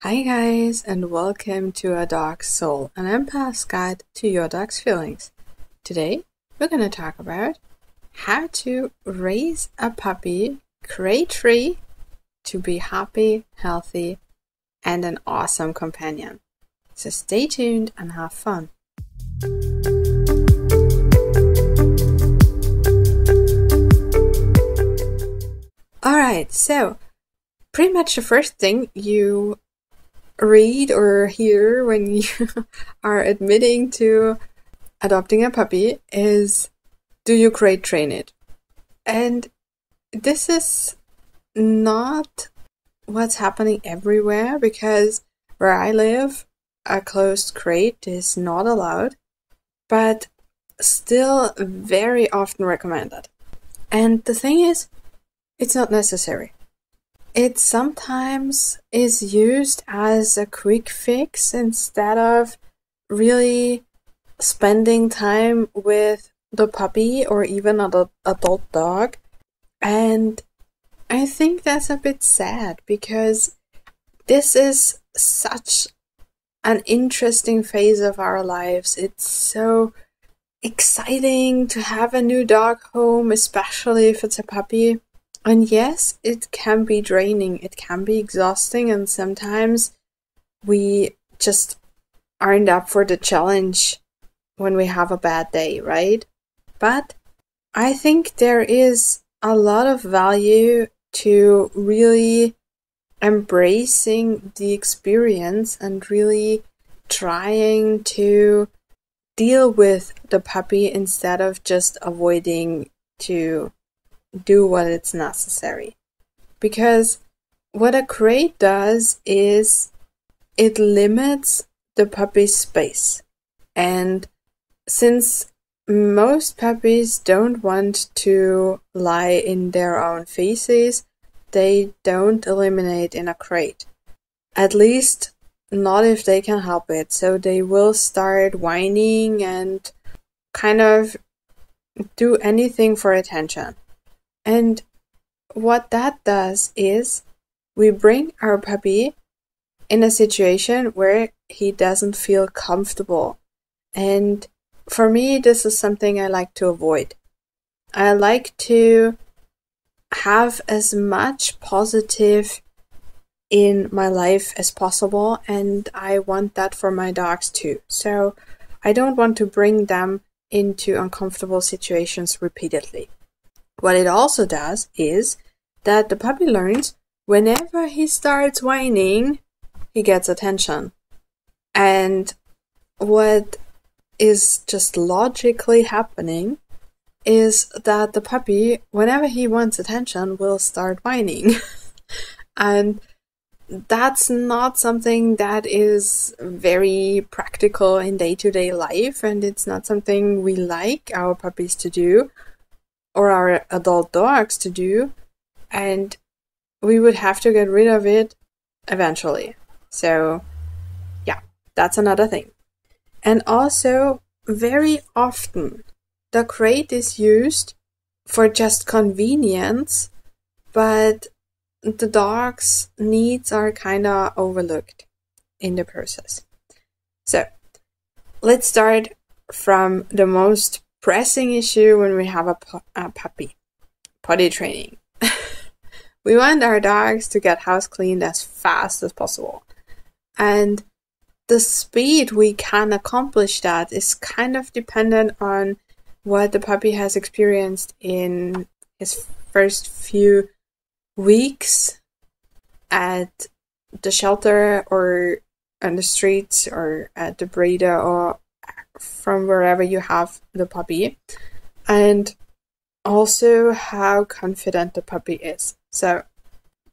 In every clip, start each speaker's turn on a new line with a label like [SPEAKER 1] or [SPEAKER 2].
[SPEAKER 1] Hi guys, and welcome to A Dog's Soul, an empath's guide to your dog's feelings. Today, we're going to talk about how to raise a puppy crate-free to be happy, healthy, and an awesome companion. So stay tuned and have fun. Alright, so pretty much the first thing you read or hear when you are admitting to adopting a puppy is, do you crate train it? And this is not what's happening everywhere, because where I live, a closed crate is not allowed, but still very often recommended. And the thing is, it's not necessary. It sometimes is used as a quick fix instead of really spending time with the puppy or even an adult dog. And I think that's a bit sad, because this is such an interesting phase of our lives. It's so exciting to have a new dog home, especially if it's a puppy. And yes, it can be draining, it can be exhausting, and sometimes we just aren't up for the challenge when we have a bad day, right? But I think there is a lot of value to really embracing the experience and really trying to deal with the puppy instead of just avoiding to do what it's necessary. Because what a crate does is it limits the puppy's space. And since most puppies don't want to lie in their own feces, they don't eliminate in a crate. At least not if they can help it. So they will start whining and kind of do anything for attention. And what that does is we bring our puppy in a situation where he doesn't feel comfortable. And for me, this is something I like to avoid. I like to have as much positive in my life as possible, and I want that for my dogs too. So I don't want to bring them into uncomfortable situations repeatedly. What it also does is that the puppy learns whenever he starts whining, he gets attention. And what is just logically happening is that the puppy, whenever he wants attention, will start whining. And that's not something that is very practical in day-to-day life, and it's not something we like our puppies to do or our adult dogs to do, and we would have to get rid of it eventually. So yeah, that's another thing. And also, very often the crate is used for just convenience, but the dog's needs are kind of overlooked in the process. So let's start from the most pressing issue when we have a puppy: potty training. We want our dogs to get house cleaned as fast as possible. And the speed we can accomplish that is kind of dependent on what the puppy has experienced in his first few weeks at the shelter or on the streets or at the breeder or from wherever you have the puppy, and also how confident the puppy is. So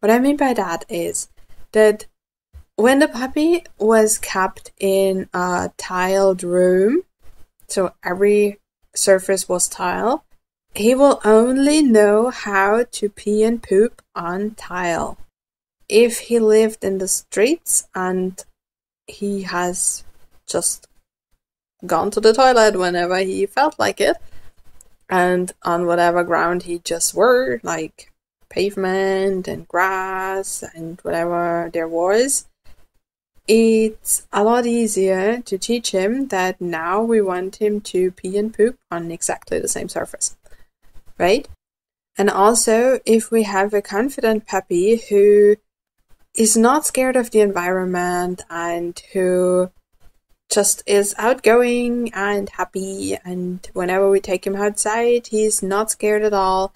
[SPEAKER 1] what I mean by that is that when the puppy was kept in a tiled room, so every surface was tile, he will only know how to pee and poop on tile. If he lived in the streets and he has just gone to the toilet whenever he felt like it, and on whatever ground he just were, like pavement and grass and whatever there was, it's a lot easier to teach him that now we want him to pee and poop on exactly the same surface, right? And also, if we have a confident puppy who is not scared of the environment and who just is outgoing and happy, and whenever we take him outside, he's not scared at all,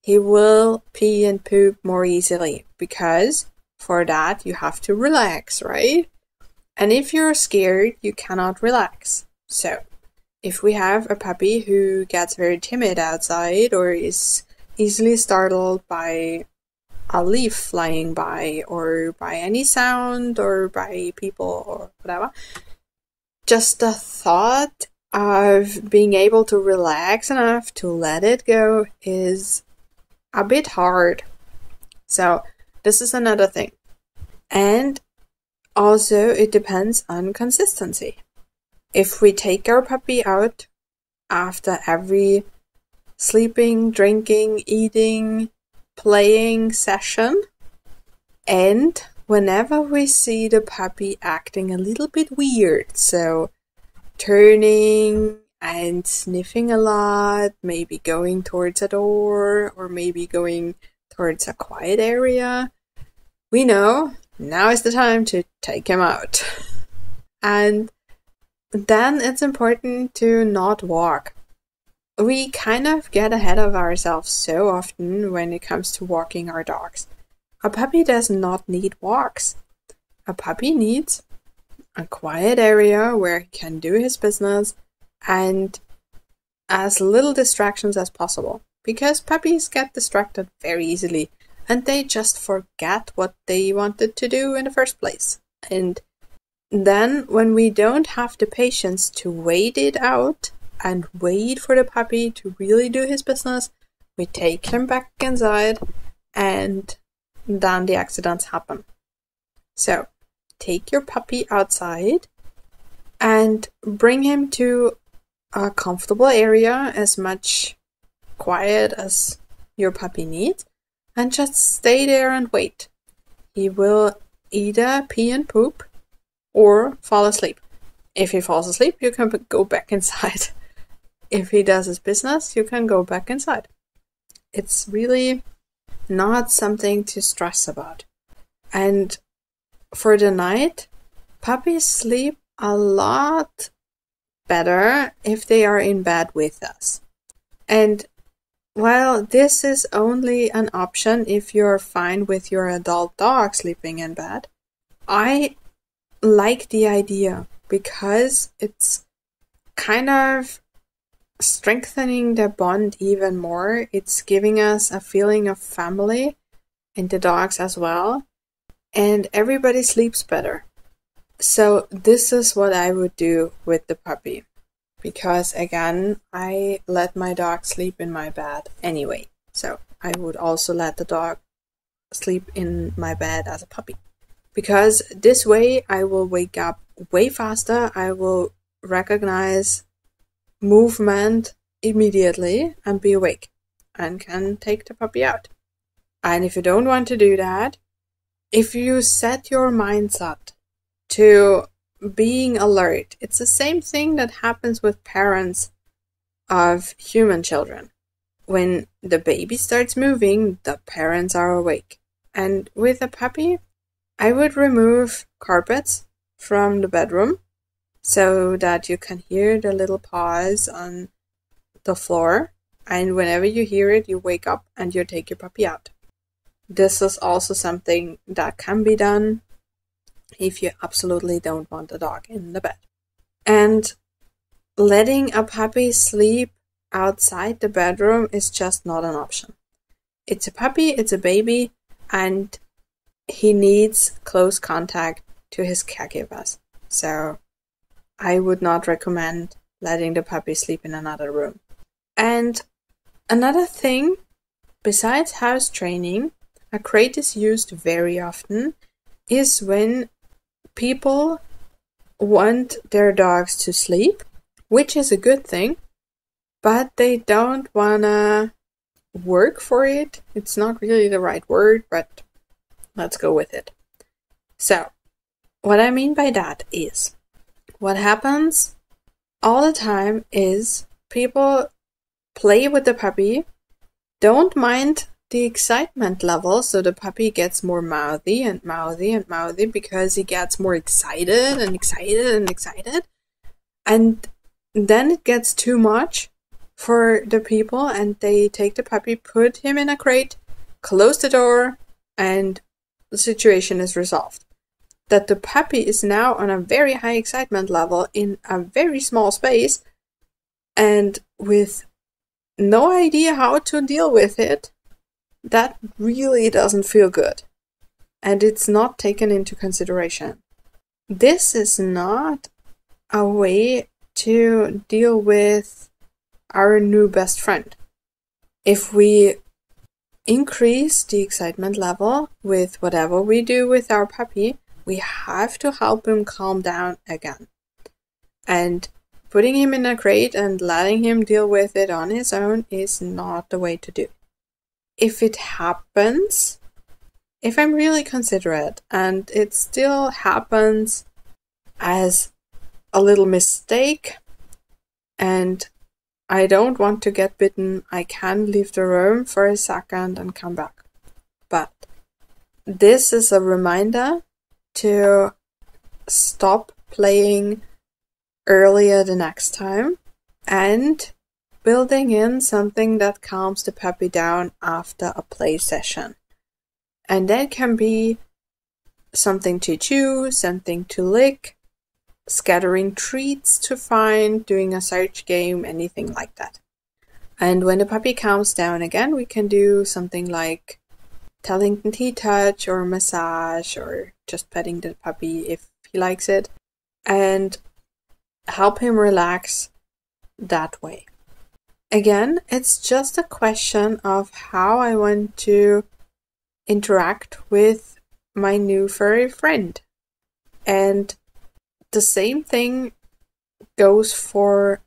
[SPEAKER 1] he will pee and poop more easily, because for that you have to relax, right? And if you're scared, you cannot relax. So, if we have a puppy who gets very timid outside or is easily startled by a leaf flying by or by any sound or by people or whatever, just the thought of being able to relax enough to let it go is a bit hard. So, this is another thing. And also, it depends on consistency. If we take our puppy out after every sleeping, drinking, eating, playing session, and whenever we see the puppy acting a little bit weird, so turning and sniffing a lot, maybe going towards a door, or maybe going towards a quiet area, we know now is the time to take him out. And then it's important to not walk. We kind of get ahead of ourselves so often when it comes to walking our dogs. A puppy does not need walks. A puppy needs a quiet area where he can do his business and as little distractions as possible. Because puppies get distracted very easily and they just forget what they wanted to do in the first place. And then when we don't have the patience to wait it out and wait for the puppy to really do his business, we take him back inside and then the accidents happen. So, take your puppy outside and bring him to a comfortable area, as much quiet as your puppy needs, and just stay there and wait. He will either pee and poop or fall asleep. If he falls asleep, you can go back inside. If he does his business, you can go back inside. It's really not something to stress about. And for the night, puppies sleep a lot better if they are in bed with us. And while this is only an option if you're fine with your adult dog sleeping in bed, I like the idea because it's kind of strengthening the bond even more. It's giving us a feeling of family and the dogs as well. And everybody sleeps better. So this is what I would do with the puppy. Because again, I let my dog sleep in my bed anyway. So I would also let the dog sleep in my bed as a puppy. Because this way I will wake up way faster. I will recognize movement immediately and be awake and can take the puppy out. And if you don't want to do that, if you set your mindset to being alert, it's the same thing that happens with parents of human children. When the baby starts moving, the parents are awake. And with a puppy, I would remove carpets from the bedroom so that you can hear the little paws on the floor. And whenever you hear it, you wake up and you take your puppy out. This is also something that can be done if you absolutely don't want a dog in the bed. And letting a puppy sleep outside the bedroom is just not an option. It's a puppy, it's a baby, and he needs close contact to his caregivers. So I would not recommend letting the puppy sleep in another room. And another thing, besides house training, a crate is used very often is when people want their dogs to sleep, which is a good thing, but they don't wanna work for it. It's not really the right word, but let's go with it. So, what I mean by that is, what happens all the time is people play with the puppy, don't mind the excitement level, so the puppy gets more mouthy and mouthy and mouthy because he gets more excited and excited and excited. And then it gets too much for the people, and they take the puppy, put him in a crate, close the door, and the situation is resolved. That the puppy is now on a very high excitement level in a very small space and with no idea how to deal with it, that really doesn't feel good. And it's not taken into consideration. This is not a way to deal with our new best friend. If we increase the excitement level with whatever we do with our puppy, we have to help him calm down again. And putting him in a crate and letting him deal with it on his own is not the way to do. If it happens, if I'm really considerate and it still happens as a little mistake and I don't want to get bitten, I can leave the room for a second and come back. But this is a reminder to stop playing earlier the next time and building in something that calms the puppy down after a play session. And that can be something to chew, something to lick, scattering treats to find, doing a search game, anything like that. And when the puppy calms down again, we can do something like telling tea touch or massage or just petting the puppy if he likes it, and help him relax that way. Again, it's just a question of how I want to interact with my new furry friend. And the same thing goes for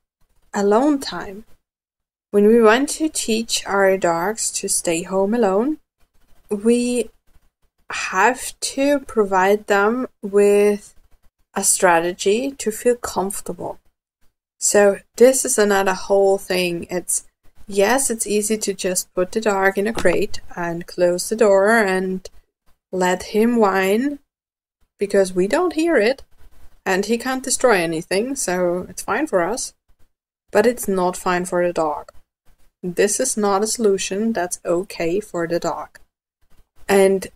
[SPEAKER 1] alone time. When we want to teach our dogs to stay home alone, we have to provide them with a strategy to feel comfortable. So this is another whole thing. It's easy to just put the dog in a crate and close the door and let him whine because we don't hear it. And he can't destroy anything, so it's fine for us. But it's not fine for the dog. This is not a solution that's okay for the dog. And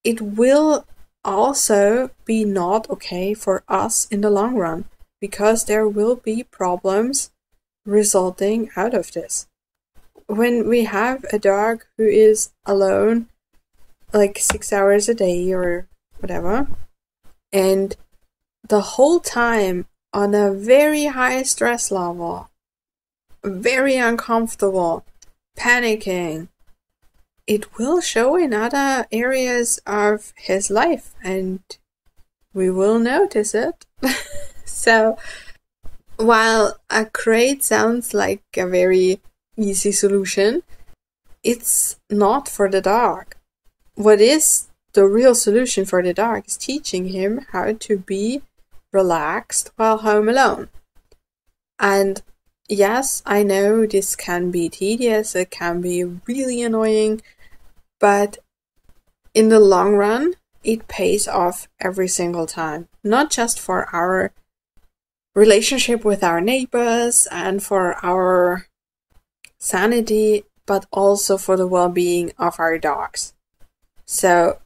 [SPEAKER 1] it will also be not okay for us in the long run, because there will be problems resulting out of this. When we have a dog who is alone like 6 hours a day or whatever, and the whole time on a very high stress level, very uncomfortable, panicking, it will show in other areas of his life and we will notice it. So, while a crate sounds like a very easy solution, it's not for the dog. What is the real solution for the dog is teaching him how to be relaxed while home alone. And yes, I know this can be tedious, it can be really annoying, but in the long run, it pays off every single time. Not just for our relationship with our neighbors and for our sanity, but also for the well-being of our dogs. So,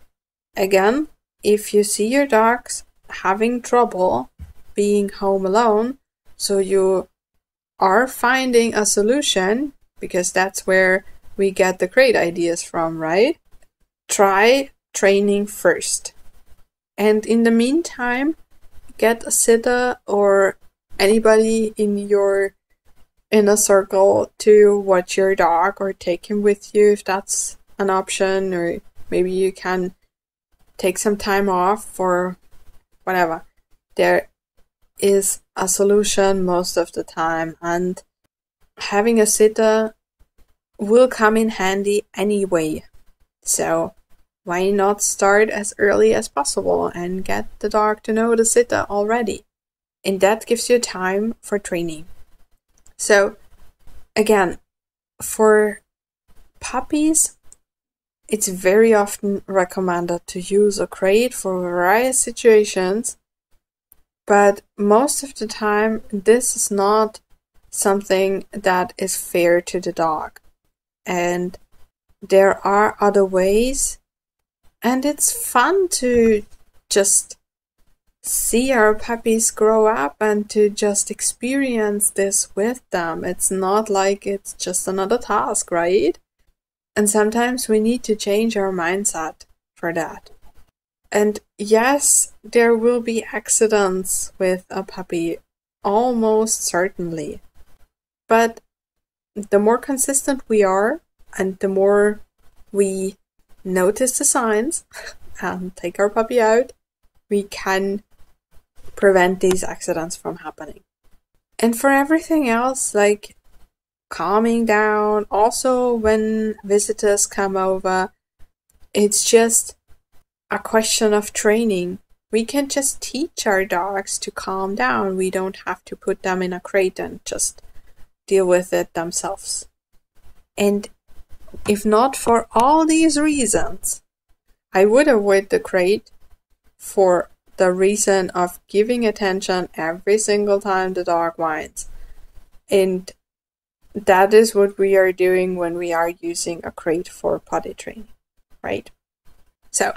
[SPEAKER 1] again, if you see your dogs having trouble being home alone, so you are finding a solution, because that's where we get the great ideas from, right? Try training first. And in the meantime, get a sitter or anybody in your inner circle to watch your dog or take him with you if that's an option, or maybe you can take some time off for whatever. There is a solution most of the time, and having a sitter will come in handy anyway. So why not start as early as possible and get the dog to know the sitter already? And that gives you time for training. So again, for puppies, it's very often recommended to use a crate for various situations, but most of the time this is not something that is fair to the dog. And there are other ways, and it's fun to just see our puppies grow up and to just experience this with them. It's not like it's just another task, right? And sometimes we need to change our mindset for that. And yes, there will be accidents with a puppy, almost certainly. But the more consistent we are, and the more we notice the signs and take our puppy out, we can prevent these accidents from happening. And for everything else, like calming down, also when visitors come over, it's just a question of training. We can just teach our dogs to calm down. We don't have to put them in a crate and just deal with it themselves. And if not for all these reasons, I would avoid the crate for the reason of giving attention every single time the dog whines. And that is what we are doing when we are using a crate for potty training, right? So,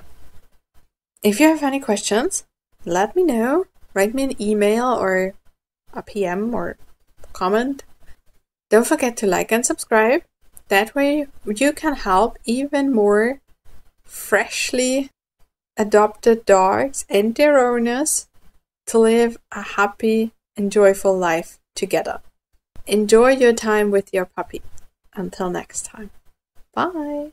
[SPEAKER 1] if you have any questions, let me know. Write me an email or a PM or comment. Don't forget to like and subscribe. That way you can help even more freshly adopted dogs and their owners to live a happy and joyful life together. Enjoy your time with your puppy. Until next time. Bye.